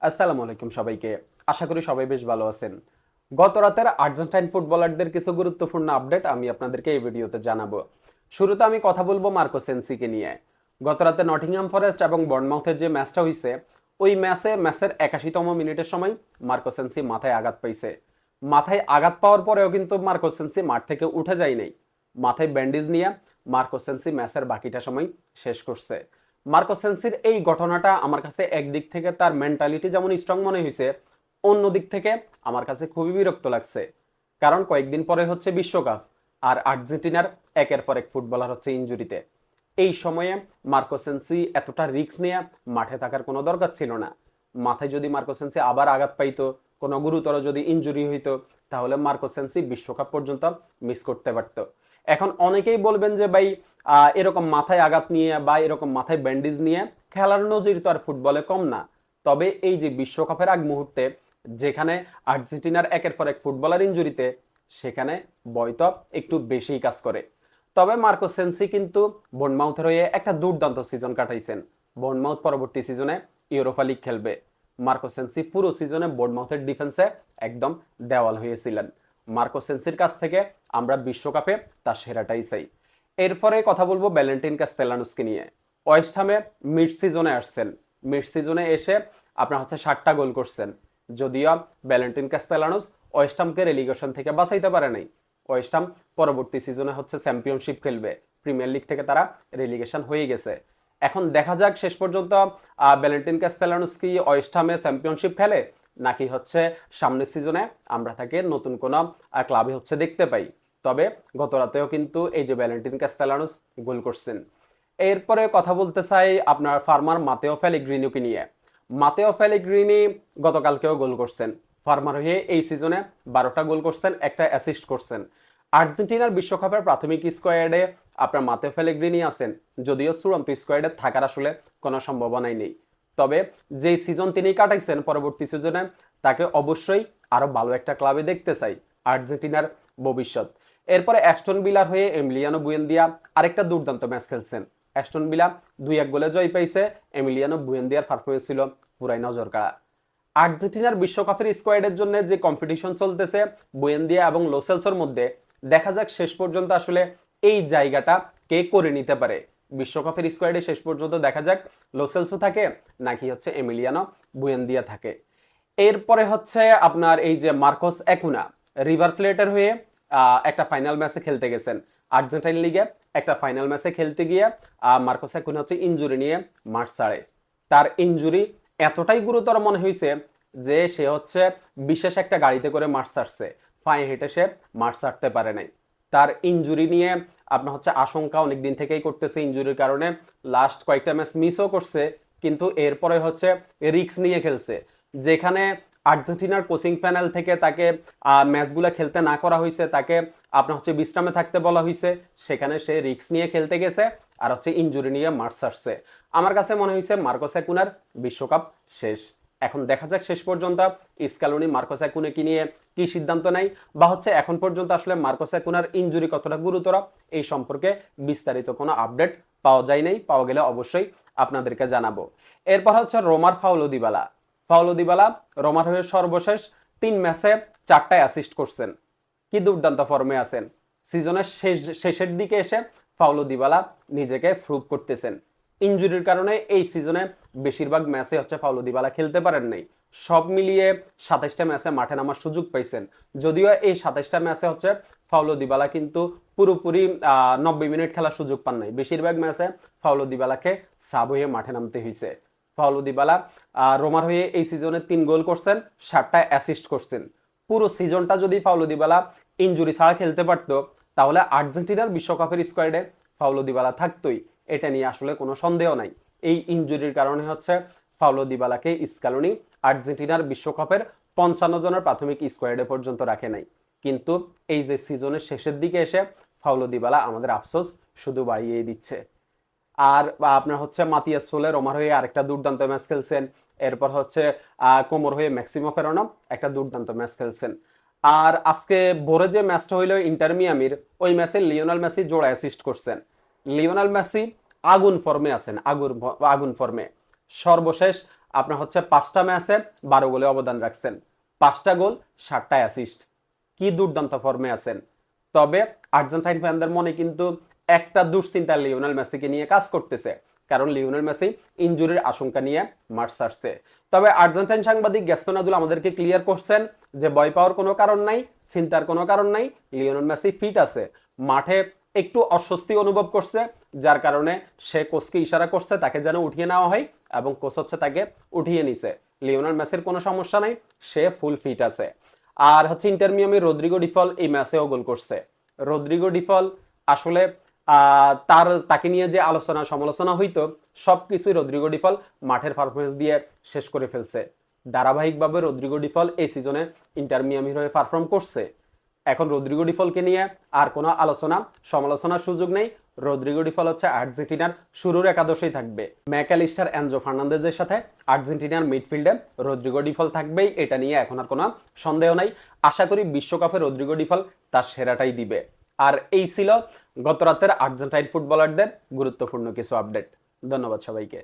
আসসালামু আলাইকুম সবাইকে। আশা করি সবাই বেশ ভালো আছেন। গত রাতের আর্জেন্টাইন ফুটবলারদের কিছু গুরুত্বপূর্ণ আপডেট আমি আপনাদেরকে এই ভিডিওতে জানাবো। শুরুতে আমি কথা বলবো মার্কো সেনসিকে নিয়ে। গত রাতে নটিংহাম ফরেস্ট এবং বর্নমাউথের যে ম্যাচটা হইছে, ওই ম্যাচের 81তম মিনিটের সময় মার্কো সেনসি মাথায় আঘাত পাইছে। মাথায় আঘাত পাওয়ার পরেও কিন্তু মার্কো সেনসি মাঠ থেকে উঠে যায় নাই। মাথায় ব্যান্ডেজ নিয়ে মার্কো সেনসি ম্যাচের বাকিটা সময় শেষ করছে। মার্কো সেনসির এই ঘটনাটা আমার কাছে একদিক থেকে তার মেন্টালিটি যেমন স্ট্রং মনে হয়েছে, অন্য দিক থেকে আমার কাছে খুবই বিরক্ত লাগছে। কারণ কয়েকদিন পরে হচ্ছে বিশ্বকাপ, আর আর্জেন্টিনার একের পর এক ফুটবলার হচ্ছে ইনজুরিতে। এই সময়ে মার্কো সেনসি এতটা রিস্ক নিয়ে মাঠে থাকার কোনো দরকার ছিল না। মাথায় যদি মার্কো সেনসি আবার আঘাত পাইতো, কোনো গুরুতর যদি ইনজুরি হইতো, তাহলে মার্কো সেনসি বিশ্বকাপ পর্যন্ত মিস করতে পারতো। এখন অনেকেই বলবেন যে ভাই, এরকম মাথায় আঘাত নিয়ে বা এরকম মাথায় ব্যান্ডেজ নিয়ে খেলার নজির তো আর ফুটবলে কম না। তবে এই যে বিশ্বকাপের আগ মুহূর্তে যেখানে আর্জেন্টিনার একের পর এক ফুটবলার ইনজুরিতে, সেখানে বয়তো একটু বেশিই কাজ করে। তবে মার্কো সেনসি কিন্তু বর্নমাউথের হয়ে একটা দুর্দান্ত সিজন কাটাইছেন। বর্নমাউথ পরবর্তী সিজনে ইউরোপা লিগ খেলবে। মার্কো সেনসি পুরো সিজনে বর্নমাউথের ডিফেন্সে একদম দেওয়াল হয়েছিলেন। মার্কো সেনসির কাছ থেকে আমরা বিশ্বকাপে তার সেরাটাই চাই। এরপরে কথা বলবো ভ্যালেন্টিন কাস্তেলানুসকে নিয়ে। ওয়েস্ট হামে মিড সিজনে আসছেন। মিড সিজনে এসে আপনার হচ্ছে 60টা গোল করছেন। যদিও ভ্যালেন্টিন কাস্তেলানুস ওয়েস্ট হামকে রেলিগেশন থেকে বাঁচাইতে পারে নাই। ওয়েস্ট হাম পরবর্তী সিজনে হচ্ছে চ্যাম্পিয়নশিপ খেলবে। প্রিমিয়ার লিগ থেকে তারা রেলিগেশন হয়ে গেছে। এখন দেখা যাক শেষ পর্যন্ত ভ্যালেন্টিন কাস্তেলানুস কি ওয়েস্ট হামে চ্যাম্পিয়নশিপ খেলে, নাকি হচ্ছে সামনের সিজনে আমরা তাকে নতুন কোন ক্লাবে হচ্ছে দেখতে পাই। তবে গত রাতেও কিন্তু এই যে ভ্যালেন্টিন কাস্তেলানুস গোল করছেন। এরপরে কথা বলতে চাই আপনার ফার্মার মাতেও পেলেগ্রিনিকে নিয়ে। মাতেও পেলেগ্রিনি গতকালকেও গোল করছেন। ফার্মার হয়ে এই সিজনে 12টা গোল করছেন, একটা অ্যাসিস্ট করছেন। আর্জেন্টিনার বিশ্বকাপের প্রাথমিক স্কোয়াডে আপনার মাতেও পেলেগ্রিনি আছেন, যদিও চূড়ান্ত স্কোয়াডে থাকার আসলে কোনো সম্ভাবনাই নেই। তবে যেই সিজন তিনি কাটাইছেন, পরবর্তী সিজনে তাকে অবশ্যই আরো ভালো একটা ক্লাবে দেখতে চাই। আর্জেন্টিনার ভবিষ্যৎ। এরপরে অ্যাস্টন বিলার হয়ে এমিলিয়ানো বুয়েন্দিয়া আরেকটা দুর্দান্ত ম্যাচ খেলছেন। অ্যাস্টন বিলা 2-1 গোলে জয় পাইছে। এমিলিয়ানো বুয়েন্দিয়ার পারফরমেন্স ছিল পুরাই নজর কাড়া। আর্জেন্টিনার বিশ্বকাপের স্কোয়াডের জন্য যে কম্পিটিশন চলতেছে বুয়েন্দিয়া এবং লোসেলসোর মধ্যে, দেখা যাক শেষ পর্যন্ত আসলে এই জায়গাটা কে করে নিতে পারে। বিশ্বকাপের স্কোয়াডে শেষ পর্যন্ত দেখা যাক লোসেলসো থাকে নাকি হচ্ছে এমিলিয়ানো বুয়েন্দিয়া থাকে। এরপরে হচ্ছে আপনার এই যে মার্কোস একুনা রিভার প্লেটের হয়ে একটা ফাইনাল ম্যাচে খেলতে গেছেন। আর্জেন্টাইন লিগে একটা ফাইনাল ম্যাচে খেলতে গিয়ে মার্কোস একুনা হচ্ছে ইনজুরি নিয়ে মাঠ ছাড়ে। তার ইনজুরি এতটাই গুরুতর মনে হয়েছে যে সে হচ্ছে বিশেষ একটা গাড়িতে করে মাঠ ছাড়ছে, পায়ে হেঁটে সে মাঠ ছাড়তে পারে নাই। তার ইনজুরি নিয়ে আপনার হচ্ছে আশঙ্কা অনেকদিন থেকেই করতেছে। ইনজুরির কারণে লাস্ট কয়েকটা ম্যাচ মিসও করছে, কিন্তু এরপরে হচ্ছে রিস্ক নিয়ে খেলছে। যেখানে আর্জেন্টিনার কোচিং প্যানেল থেকে তাকে ম্যাচগুলো খেলতে না করা হয়েছে, তাকে আপনার হচ্ছে বিশ্রামে থাকতে বলা হয়েছে, সেখানে সে রিস্ক নিয়ে খেলতে গেছে আর হচ্ছে ইনজুরি নিয়ে মাঠ ছাড়ছে। আমার কাছে মনে হয়েছে মার্কোস একুনার বিশ্বকাপ শেষ। এখন দেখা যাক শেষ পর্যন্ত স্ক্যালোনি মার্কোস একুনাকে নিয়ে কি সিদ্ধান্ত নেয়, বা হচ্ছে এখন পর্যন্ত আসলে মার্কোস একুনার ইনজুরি কতটা গুরুতর এই সম্পর্কে বিস্তারিত কোনো আপডেট পাওয়া যায় নাই। পাওয়া গেলে অবশ্যই আপনাদেরকে জানাবো। এরপর হচ্ছে রোমার ফাউলো দিবালা। ফাউলো দিবালা রোমার হয়ে সর্বশেষ 3 ম্যাচে 4টা অ্যাসিস্ট করছেন। কি দুর্দান্ত ফর্মে আছেন। সিজনের শেষের দিকে এসে ফাউলো দিবালা নিজেকে প্রুভ করতেছেন। ইনজুরির কারণে এই সিজনে বেশিরভাগ ম্যাচে হচ্ছে ফাউলো দিবালা খেলতে পারেন নাই। সব মিলিয়ে 27টা ম্যাচে মাঠে নামার সুযোগ পাইছেন। যদিও এই 27টা ম্যাচে হচ্ছে ফাউলো দিবালা কিন্তু পুরোপুরি 90 মিনিট খেলার সুযোগ পান নাই। বেশিরভাগ ম্যাচে ফাউলো দিবালাকে সাব হয়ে মাঠে নামতে হয়েছে। পাওলো দিবালা রোমার হয়ে এই সিজনে 3 গোল করছেন, 7টা অ্যাসিস্ট করছেন। পুরো সিজনটা যদি পাওলো দিবালা ইনজুরি ছাড়া খেলতে পারতো, তাহলে আর্জেন্টিনার বিশ্বকাপের স্কোয়াডে পাওলো দিবালা থাকতোই। এটা নিয়ে আসলে কোনো সন্দেহ নাই। এই ইনজুরির কারণে হচ্ছে পাওলো দিবালাকে স্ক্যালোনি আর্জেন্টিনার বিশ্বকাপের 55 জনের প্রাথমিক স্কোয়াডে পর্যন্ত রাখে নাই। কিন্তু এই যে সিজনের শেষের দিকে এসে পাওলো দিবালা আমাদের আফসোস শুধু বাড়িয়ে দিচ্ছে। আর আপনার হচ্ছে মাতিয়াস সোলে রোমার হয়ে আরেকটা দুর্দান্ত ম্যাচ খেলছেন। এরপর হচ্ছে কোমর হয়ে ম্যাক্সিমো ফেরোনা একটা দুর্দান্ত ম্যাচ খেলছেন। আর আজকে ভোরে যে ম্যাচটা হইলো ইন্টার মিয়ামির, ওই ম্যাচে লিওনেল মেসি জোড়া অ্যাসিস্ট করছেন। লিওনেল মেসি আগুন ফর্মে আছেন, আগুন আগুন ফর্মে। সর্বশেষ আপনার হচ্ছে 5টা ম্যাচে 12 গোলে অবদান রাখছেন, 5টা গোল 7টা অ্যাসিস্ট। কি দুর্দান্ত ফর্মে আছেন। তবে আর্জেন্টাইন ফ্যানদের মনে কিন্তু একটা দুশ্চিন্তা লিওনেল মেসিকে নিয়ে কাজ করতেছে, কারণ লিওনেল মেসি ইনজুরির আশঙ্কা নিয়ে মাঠ ছাড়ছে। তবে আর্জেন্টাইন সাংবাদিক গ্যাস্টন আদুল আমাদেরকে ক্লিয়ার করছেন যে ভয় পাওয়ার কোনো কারণ নাই, চিন্তার কোনো কারণ নাই, লিওনেল মেসি ফিট আছে। মাঠে একটু অস্বস্তি অনুভব করছে, যার কারণে সে কোচকে ইশারা করছে তাকে যেন উঠিয়ে নেওয়া হয়, এবং কোচ হচ্ছে তাকে উঠিয়ে নিছে। লিওনেল মেসির কোনো সমস্যা নাই, সে ফুল ফিট আছে। আর হচ্ছে ইন্টার মিয়ামি রদ্রিগো ডিফল এই ম্যাচেও গোল করছে। রদ্রিগো ডিফল আসলে তাকে নিয়ে যে আলোচনা সমালোচনা হইতো, সবকিছুই রদ্রিগো ডিফল মাঠের পারফরমেন্স দিয়ে শেষ করে ফেলছে। ধারাবাহিকভাবে রদ্রিগো ডিফল এই সিজনে ইন্টার মিয়ামির হয়ে পারফর্ম করছে। এখন রদ্রিগো ডিফলকে নিয়ে আর কোনো আলোচনা সমালোচনার সুযোগ নেই। রদ্রিগো ডিফল হচ্ছে আর্জেন্টিনার শুরুর একাদশেই থাকবে। ম্যাকঅ্যালিস্টার, এনজো ফার্নান্দেজের সাথে আর্জেন্টিনার মিডফিল্ডে রদ্রিগো ডিফল থাকবেই, এটা নিয়ে এখন আর কোনো সন্দেহ নাই। আশা করি বিশ্বকাপে রদ্রিগো ডিফল তার সেরাটাই দিবে। আর এই ছিল গত রাতের আর্জেন্টাইন ফুটবলারদের গুরুত্বপূর্ণ কিছু আপডেট। ধন্যবাদ সবাইকে।